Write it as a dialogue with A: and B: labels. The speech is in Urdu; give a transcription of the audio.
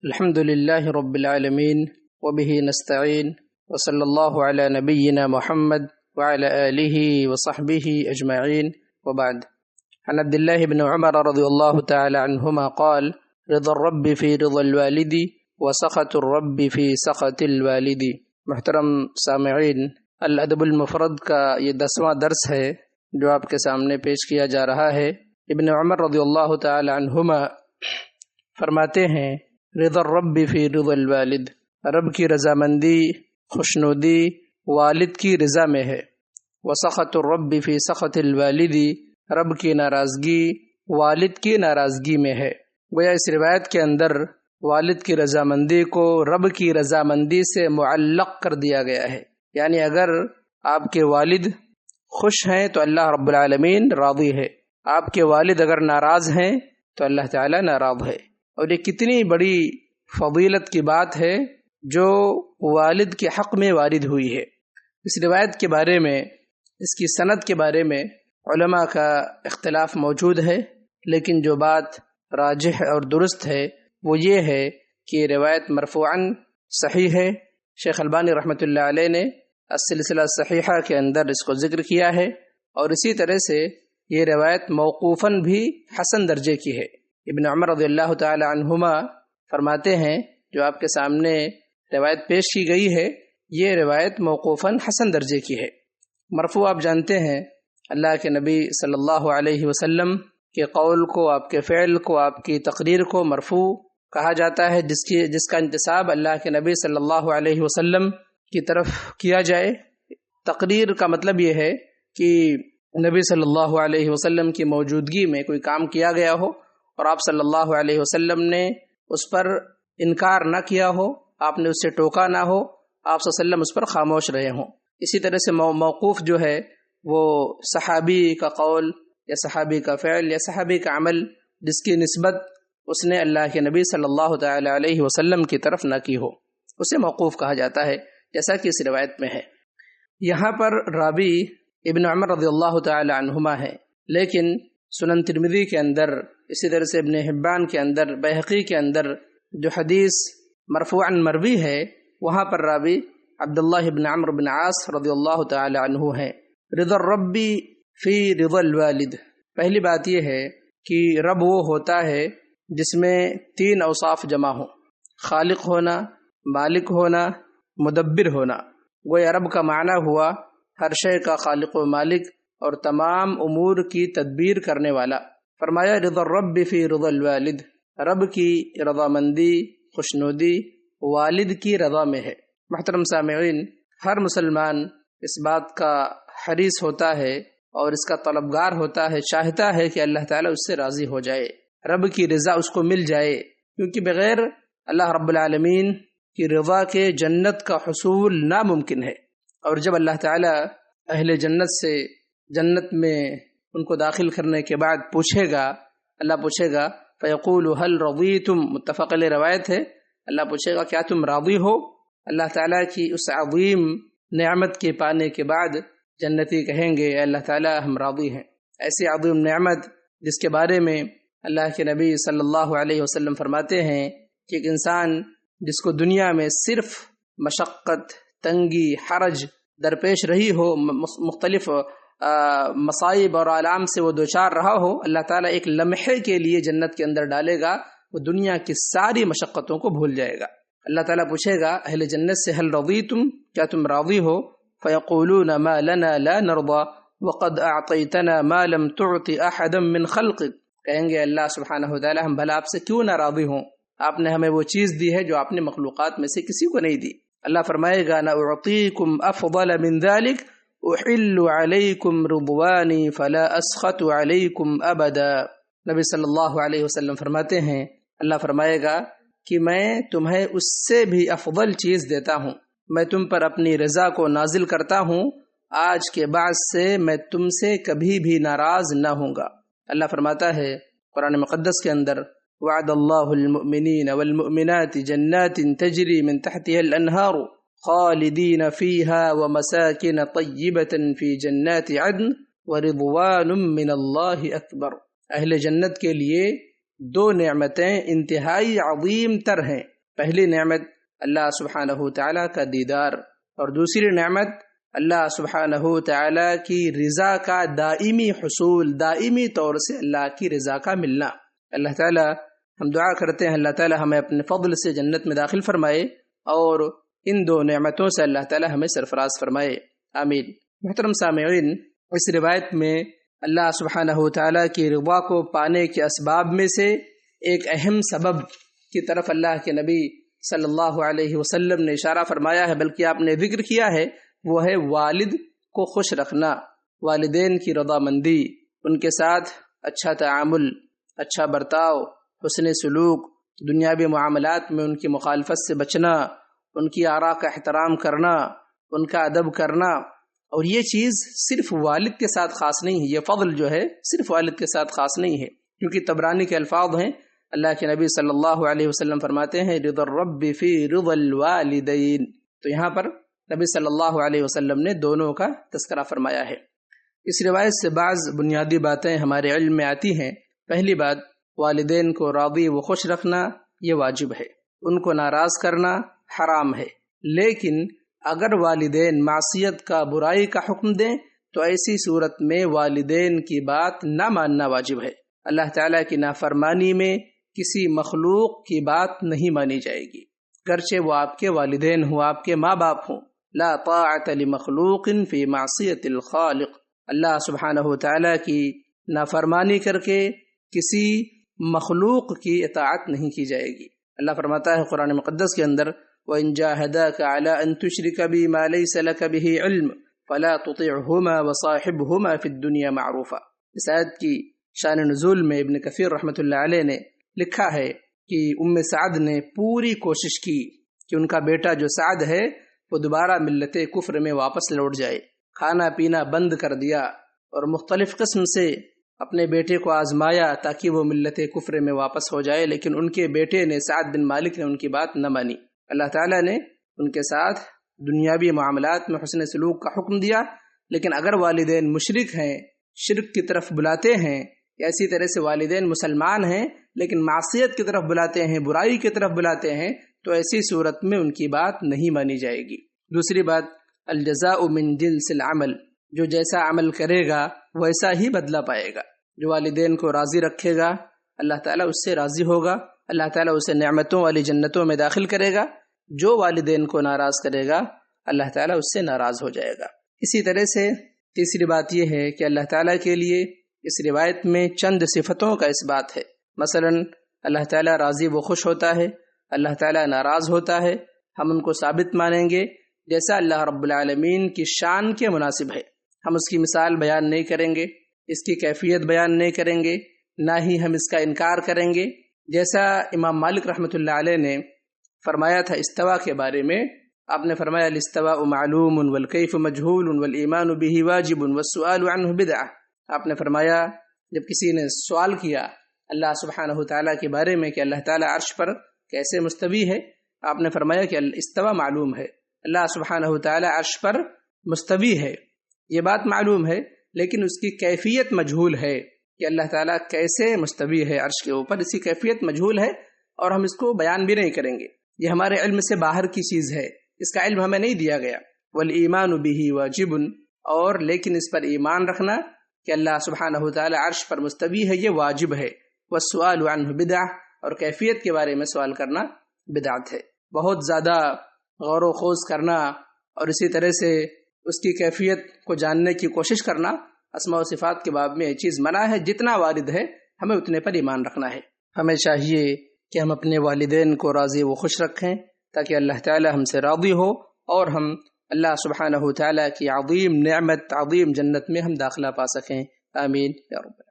A: الحمد لله رب العالمين وبه نستعين وصلى الله على نبينا محمد وعلى آله وصحبه أجمعين وبعد. عن عبد الله بن عمر رضي الله تعالى عنهما قال: رضا الرب في رضا الوالد وسخط الرب في سخط الوالد. محترم سامعین، الادب المفرد کا یہ 10واں درس ہے جو آپ کے سامنے پیش کیا جا رہا ہے۔ ابن عمر رضی اللہ تعالی عنہما فرماتے ہیں: رضا الرب فی رضا الوالد، رب کی رضامندی، خوشنودی والد کی رضا میں ہے۔ وسخط الرب فی سخط الوالد، رب کی ناراضگی والد کی ناراضگی میں ہے۔ گویا اس روایت کے اندر والد کی رضامندی کو رب کی رضامندی سے معلق کر دیا گیا ہے، یعنی اگر آپ کے والد خوش ہیں تو اللہ رب العالمین راضی ہے، آپ کے والد اگر ناراض ہیں تو اللہ تعالی ناراض ہے۔ اور یہ کتنی بڑی فضیلت کی بات ہے جو والد کے حق میں وارد ہوئی ہے۔ اس روایت کے بارے میں، اس کی سند کے بارے میں علماء کا اختلاف موجود ہے، لیکن جو بات راجح اور درست ہے وہ یہ ہے کہ روایت مرفوعاً صحیح ہے۔ شیخ البانی رحمۃ اللہ علیہ نے السلسلہ صحیحہ کے اندر اس کو ذکر کیا ہے، اور اسی طرح سے یہ روایت موقوفاً بھی حسن درجے کی ہے۔ ابن عمر رضی اللہ تعالی عنہما فرماتے ہیں، جو آپ کے سامنے روایت پیش کی گئی ہے یہ روایت موقوفاً حسن درجے کی ہے۔ مرفوع آپ جانتے ہیں اللہ کے نبی صلی اللہ علیہ وسلم کے قول کو، آپ کے فعل کو، آپ کی تقریر کو مرفوع کہا جاتا ہے، جس کا انتساب اللہ کے نبی صلی اللہ علیہ وسلم کی طرف کیا جائے۔ تقریر کا مطلب یہ ہے کہ نبی صلی اللہ علیہ وسلم کی موجودگی میں کوئی کام کیا گیا ہو اور آپ صلی اللہ علیہ وسلم نے اس پر انکار نہ کیا ہو، آپ نے اس سے ٹوکا نہ ہو، آپ صلی اللہ علیہ وسلم اس پر خاموش رہے ہوں۔ اسی طرح سے موقوف جو ہے وہ صحابی کا قول یا صحابی کا فعل یا صحابی کا عمل جس کی نسبت اس نے اللہ کے نبی صلی اللہ تعالی علیہ وسلم کی طرف نہ کی ہو، اسے موقوف کہا جاتا ہے، جیسا کہ اس روایت میں ہے۔ یہاں پر راوی ابن عمر رضی اللہ تعالی عنہما ہے، لیکن سنن ترمذی کے اندر، اسی طرح سے ابن حبان کے اندر، بیہقی کے اندر جو حدیث مرفوعاً مروی ہے وہاں پر راوی عبداللہ بن عمرو بن عاص رضی اللہ تعالی عنہ ہے۔ رضا الرب فی رضا الوالد، پہلی بات یہ ہے کہ رب وہ ہوتا ہے جس میں 3 اوصاف جمع ہوں: خالق ہونا، مالک ہونا، مدبر ہونا۔ گویا رب کا معنی ہوا ہر شے کا خالق و مالک اور تمام امور کی تدبیر کرنے والا۔ فرمایا رضا الرب فی رضا الوالد، رب کی رضامندی، خوشنودی والد کی رضا میں ہے۔ محترم سامعین، ہر مسلمان اس بات کا حریص ہوتا ہے اور اس کا طلبگار ہوتا ہے، چاہتا ہے کہ اللہ تعالیٰ اس سے راضی ہو جائے، رب کی رضا اس کو مل جائے، کیونکہ بغیر اللہ رب العالمین کی رضا کے جنت کا حصول ناممکن ہے۔ اور جب اللہ تعالیٰ اہل جنت سے جنت میں ان کو داخل کرنے کے بعد پوچھے گا، اللہ پوچھے گا فیقول هل رضیتم، متفق علیہ روایت ہے، اللہ پوچھے گا کیا تم راضی ہو؟ اللہ تعالیٰ کی اس عظیم نعمت کے پانے کے بعد جنتی کہیں گے اے اللہ تعالیٰ ہم راضی ہیں۔ ایسی عظیم نعمت جس کے بارے میں اللہ کے نبی صلی اللہ علیہ وسلم فرماتے ہیں کہ ایک انسان جس کو دنیا میں صرف مشقت، تنگی، حرج درپیش رہی ہو، مختلف مصائب اور آلام سے وہ دوچار رہا ہو، اللہ تعالیٰ ایک لمحے کے لیے جنت کے اندر ڈالے گا، وہ دنیا کی ساری مشقتوں کو بھول جائے گا۔ اللہ تعالیٰ پوچھے گا اہل جنت سے هل رضیتم، کیا تم راضی ہو؟ فیقولون ما لنا لا نرضى وقد اعطیتنا ما لم تعط احدا من خلقك، کہیں گے اللہ سبحانہ وتعالی ہم بھلا آپ سے کیوں نہ راضی ہوں، آپ نے ہمیں وہ چیز دی ہے جو آپ نے مخلوقات میں سے کسی کو نہیں دی۔ اللہ فرمائے گا نہ اعطیکم افضل من ذلك احل علیکم رضوانی فلا اسخط علیکم ابدا۔ نبی صلی اللہ علیہ وسلم فرماتے ہیں، اللہ فرمائے گا کہ میں تمہیں اس سے بھی افضل چیز دیتا ہوں، میں تم پر اپنی رضا کو نازل کرتا ہوں، آج کے بعد سے میں تم سے کبھی بھی ناراض نہ ہوں گا۔ اللہ فرماتا ہے قرآن مقدس کے اندر وعد اللہ المؤمنین والمؤمنات جنات تجری من تحتها الانہار خالدین فیہا ومساکن طیبۃ فی جنات عدن ورضوان من اللہ اکبر۔ اہل جنت کے لیے دو نعمتیں انتہائی عظیم تر ہیں۔ پہلی نعمت اللہ سبحانہ تعالیٰ کا دیدار، اور دوسری نعمت اللہ سبحانہ تعالیٰ کی رضا کا دائمی حصول، دائمی طور سے اللہ کی رضا کا ملنا۔ اللہ تعالیٰ، ہم دعا کرتے ہیں اللہ تعالیٰ ہمیں اپنے فضل سے جنت میں داخل فرمائے اور ان دو نعمتوں سے اللہ تعالیٰ ہمیں سرفراز فرمائے، آمین۔ محترم سامعین، اس روایت میں اللہ سبحانہ تعالیٰ کی رضا کو پانے کے اسباب میں سے ایک اہم سبب کی طرف اللہ کے نبی صلی اللہ علیہ وسلم نے اشارہ فرمایا ہے، بلکہ آپ نے ذکر کیا ہے، وہ ہے والد کو خوش رکھنا، والدین کی رضامندی، ان کے ساتھ اچھا تعامل، اچھا برتاؤ، حسن سلوک، دنیاوی معاملات میں ان کی مخالفت سے بچنا، ان کی آراء کا احترام کرنا، ان کا ادب کرنا۔ اور یہ چیز صرف والد کے ساتھ خاص نہیں ہے، یہ فضل جو ہے صرف والد کے ساتھ خاص نہیں ہے، کیونکہ طبرانی کے الفاظ ہیں، اللہ کے نبی صلی اللہ علیہ وسلم فرماتے ہیں رضا الرب فی رضا الوالدین، تو یہاں پر نبی صلی اللہ علیہ وسلم نے دونوں کا تذکرہ فرمایا ہے۔ اس روایت سے بعض بنیادی باتیں ہمارے علم میں آتی ہیں۔ پہلی بات، والدین کو راضی و خوش رکھنا یہ واجب ہے، ان کو ناراض کرنا حرام ہے، لیکن اگر والدین معصیت کا، برائی کا حکم دیں تو ایسی صورت میں والدین کی بات نہ ماننا واجب ہے۔ اللہ تعالیٰ کی نافرمانی میں کسی مخلوق کی بات نہیں مانی جائے گی، گرچہ وہ آپ کے والدین ہوں، آپ کے ماں باپ ہوں۔ لا طاعت لمخلوق فی معصیت الخالق، اللہ سبحانہ تعالیٰ کی نافرمانی کر کے کسی مخلوق کی اطاعت نہیں کی جائے گی۔ اللہ فرماتا ہے قرآن مقدس کے اندر وَإِن جَاهَدَاكَ عَلَىٰ أَن تُشْرِكَ بِي مَا لَيْسَ لَكَ بِهِ عِلْمٌ فَلَا تُطِعْهُمَا وَصَاحِبْهُمَا فِي الدُّنْيَا مَعْرُوفًا۔ اس آیت کی شان نزول میں ابن کثیر رحمۃ اللہ علیہ نے لکھا ہے کہ سعد نے پوری کوشش کی کہ ان کا بیٹا جو سعد ہے وہ دوبارہ ملت کفر میں واپس لوٹ جائے، کھانا پینا بند کر دیا اور مختلف قسم سے اپنے بیٹے کو آزمایا تاکہ وہ ملت کفر میں واپس ہو جائے، لیکن ان کے بیٹے نے سعد بن مالک نے ان کی بات نہ مانی۔ اللہ تعالیٰ نے ان کے ساتھ دنیاوی معاملات میں حسن سلوک کا حکم دیا، لیکن اگر والدین مشرک ہیں، شرک کی طرف بلاتے ہیں، یا اسی طرح سے والدین مسلمان ہیں لیکن معصیت کی طرف بلاتے ہیں، برائی کی طرف بلاتے ہیں، تو ایسی صورت میں ان کی بات نہیں مانی جائے گی۔ دوسری بات، الجزاء من جنس العمل، جو جیسا عمل کرے گا ویسا ہی بدلہ پائے گا۔ جو والدین کو راضی رکھے گا اللہ تعالیٰ اس سے راضی ہوگا، اللہ تعالیٰ اسے نعمتوں والی جنتوں میں داخل کرے گا۔ جو والدین کو ناراض کرے گا اللہ تعالیٰ اس سے ناراض ہو جائے گا۔ اسی طرح سے تیسری بات یہ ہے کہ اللہ تعالیٰ کے لیے اس روایت میں چند صفتوں کا اس بات ہے، مثلا اللہ تعالیٰ راضی و خوش ہوتا ہے، اللہ تعالیٰ ناراض ہوتا ہے، ہم ان کو ثابت مانیں گے جیسا اللہ رب العالمین کی شان کے مناسب ہے۔ ہم اس کی مثال بیان نہیں کریں گے، اس کی کیفیت بیان نہیں کریں گے، نہ ہی ہم اس کا انکار کریں گے۔ جیسا امام مالک رحمۃ اللہ علیہ نے فرمایا تھا استوا کے بارے میں، آپ نے فرمایا الاستواء معلوم والکیف مجہول والایمان به واجب والسؤال عنہ بدعہ۔ آپ نے فرمایا جب کسی نے سوال کیا اللہ سبحانہ تعالیٰ کے بارے میں کہ اللہ تعالیٰ عرش پر کیسے مستوی ہے، آپ نے فرمایا کہ استوا معلوم ہے، اللہ سبحانہ تعالیٰ عرش پر مستوی ہے، یہ بات معلوم ہے، لیکن اس کی کیفیت مجہول ہے کہ اللہ تعالیٰ کیسے مستوی ہے عرش کے اوپر، اسی کیفیت مجہول ہے اور ہم اس کو بیان بھی نہیں کریں گے، یہ ہمارے علم سے باہر کی چیز ہے، اس کا علم ہمیں نہیں دیا گیا۔ والایمان به واجب، اور لیکن اس پر ایمان رکھنا کہ اللہ سبحانہ تعالیٰ عرش پر مستوی ہے یہ واجب ہے۔ والسؤال عنہ بدعہ، اور کیفیت کے بارے میں سوال کرنا بدعت ہے۔ بہت زیادہ غور و خوض کرنا اور اسی طرح سے اس کی کیفیت کو جاننے کی کوشش کرنا اسماء و صفات کے باب میں یہ چیز منع ہے، جتنا وارد ہے ہمیں اتنے پر ایمان رکھنا ہے۔ ہمیں چاہیے کہ ہم اپنے والدین کو راضی و خوش رکھیں تاکہ اللہ تعالی ہم سے راضی ہو اور ہم اللہ سبحانہ تعالیٰ کی عظیم نعمت، عظیم جنت میں ہم داخلہ پا سکیں۔ آمین یا رب۔